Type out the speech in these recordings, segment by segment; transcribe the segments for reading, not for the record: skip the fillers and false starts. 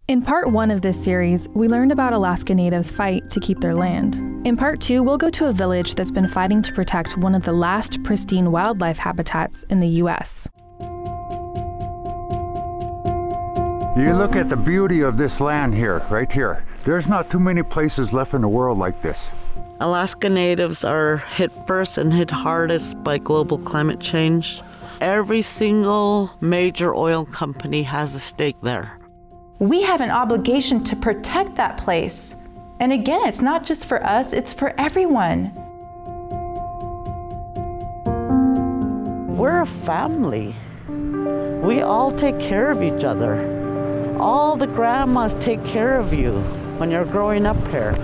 In part 1 of this series, we learned about Alaska Natives' fight to keep their land. In part 2, we'll go to a village that's been fighting to protect one of the last pristine wildlife habitats in the U.S. You look at the beauty of this land here, right here. There's not too many places left in the world like this. Alaska Natives are hit first and hit hardest by global climate change. Every single major oil company has a stake there. We have an obligation to protect that place. And again, it's not just for us, it's for everyone. We're a family. We all take care of each other. All the grandmas take care of you when you're growing up here.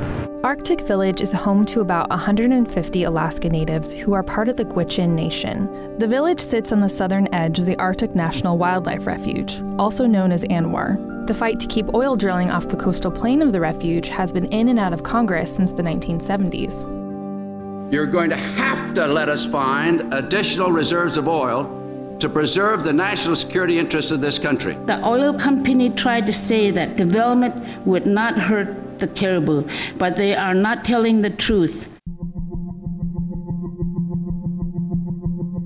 Arctic Village is home to about 150 Alaska Natives who are part of the Gwich'in Nation. The village sits on the southern edge of the Arctic National Wildlife Refuge, also known as ANWR. The fight to keep oil drilling off the coastal plain of the refuge has been in and out of Congress since the 1970s. You're going to have to let us find additional reserves of oil to preserve the national security interests of this country. The oil company tried to say that development would not hurt the caribou, but they are not telling the truth.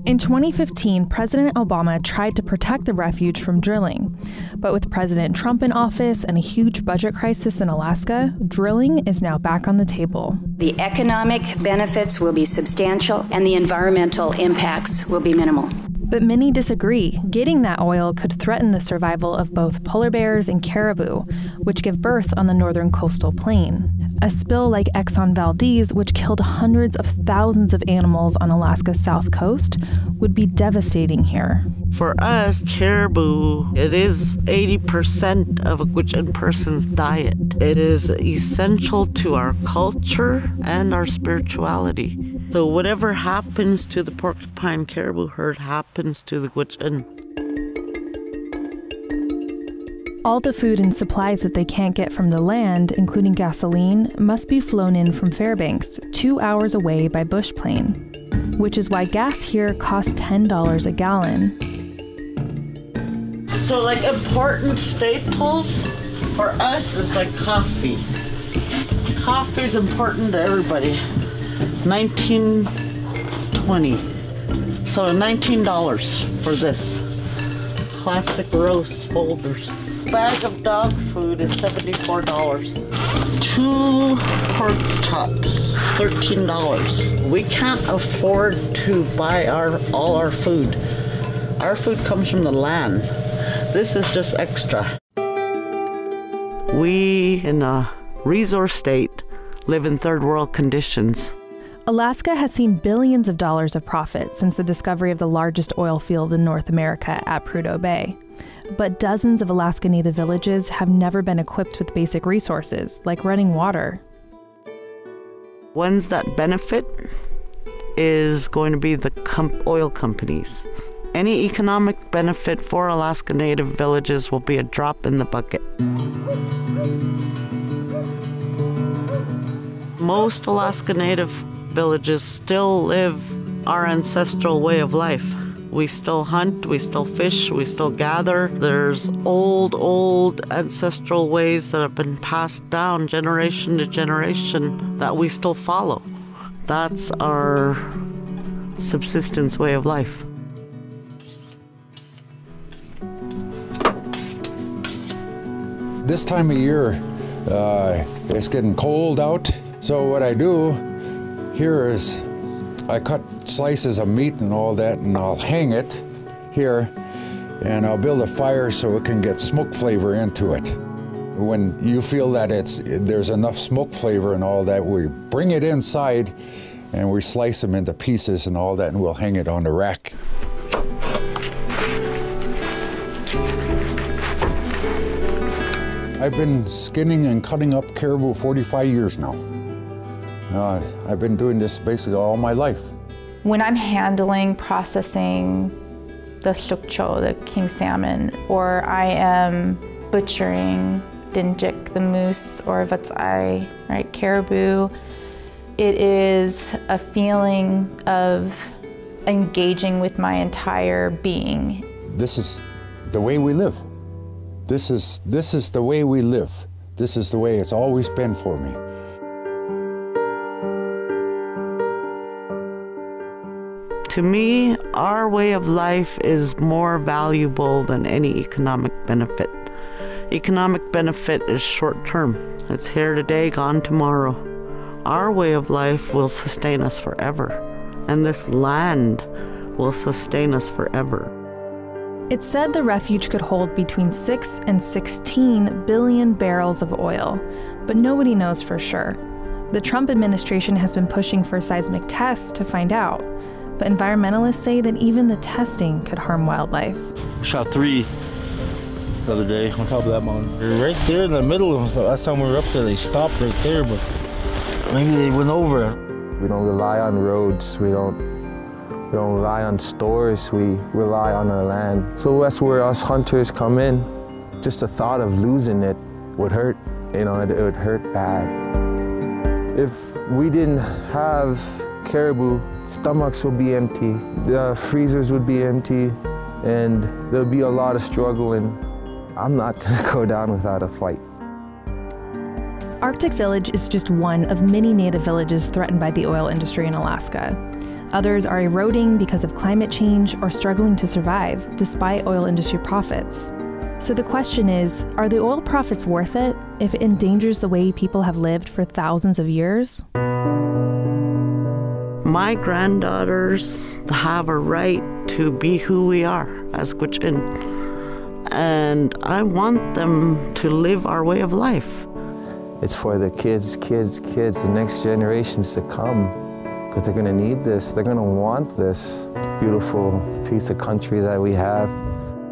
In 2015, President Obama tried to protect the refuge from drilling. But with President Trump in office and a huge budget crisis in Alaska, drilling is now back on the table. The economic benefits will be substantial and the environmental impacts will be minimal. But many disagree. Getting that oil could threaten the survival of both polar bears and caribou, which give birth on the northern coastal plain. A spill like Exxon Valdez, which killed hundreds of thousands of animals on Alaska's south coast, would be devastating here. For us, caribou, it is 80% of a Gwich'in person's diet. It is essential to our culture and our spirituality. So whatever happens to the porcupine caribou herd happens to the Gwich'in. All the food and supplies that they can't get from the land, including gasoline, must be flown in from Fairbanks, 2 hours away by bush plane, which is why gas here costs $10 a gallon. So like important staples for us is like coffee. Coffee is important to everybody. 19.20. So $19 for this. Plastic roast folders. Bag of dog food is $74. 2 pork chops, $13. We can't afford to buy all our food. Our food comes from the land. This is just extra. We, in a resource state, live in third world conditions. Alaska has seen billions of dollars of profit since the discovery of the largest oil field in North America at Prudhoe Bay. But dozens of Alaska Native villages have never been equipped with basic resources, like running water. Ones that benefit is going to be the oil companies. Any economic benefit for Alaska Native villages will be a drop in the bucket. Most Alaska Native villages still live our ancestral way of life. We still hunt, we still fish, we still gather. There's old ancestral ways that have been passed down generation to generation that we still follow. That's our subsistence way of life. This time of year, it's getting cold out. So what I do here is I cut slices of meat and all that, and I'll hang it here, and I'll build a fire so it can get smoke flavor into it. When you feel that there's enough smoke flavor and all that, we bring it inside and we slice them into pieces and all that, and we'll hang it on the rack. I've been skinning and cutting up caribou 45 years now. I've been doing this basically all my life. When I'm handling, processing the sukcho, the king salmon, or I am butchering dinjik, the moose, or vatsai, right, caribou, it is a feeling of engaging with my entire being. This is the way we live. This is the way we live. This is the way it's always been for me. To me, our way of life is more valuable than any economic benefit. Economic benefit is short-term. It's here today, gone tomorrow. Our way of life will sustain us forever, and this land will sustain us forever. It's said the refuge could hold between 6 and 16 billion barrels of oil, but nobody knows for sure. The Trump administration has been pushing for seismic tests to find out, but environmentalists say that even the testing could harm wildlife. Shot 3 the other day on top of that mountain. They're right there in the middle. Last time we were up there, they stopped right there, but maybe they went over. We don't rely on roads. We don't rely on stores. We rely on our land. So that's where us hunters come in. Just the thought of losing it would hurt. You know, it would hurt bad. If we didn't have caribou, stomachs would be empty, the freezers would be empty, and there'd be a lot of struggle, and I'm not gonna go down without a fight. Arctic Village is just one of many native villages threatened by the oil industry in Alaska. Others are eroding because of climate change or struggling to survive despite oil industry profits. So the question is, are the oil profits worth it if it endangers the way people have lived for thousands of years? My granddaughters have a right to be who we are as Gwich'in, and I want them to live our way of life. It's for the kids, the next generations to come, because they're gonna need this. They're gonna want this beautiful piece of country that we have.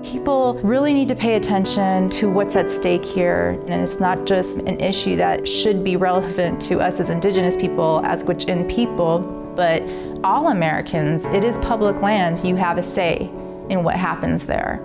People really need to pay attention to what's at stake here, and it's not just an issue that should be relevant to us as Indigenous people, as Gwich'in people, but all Americans. It is public land. You have a say in what happens there.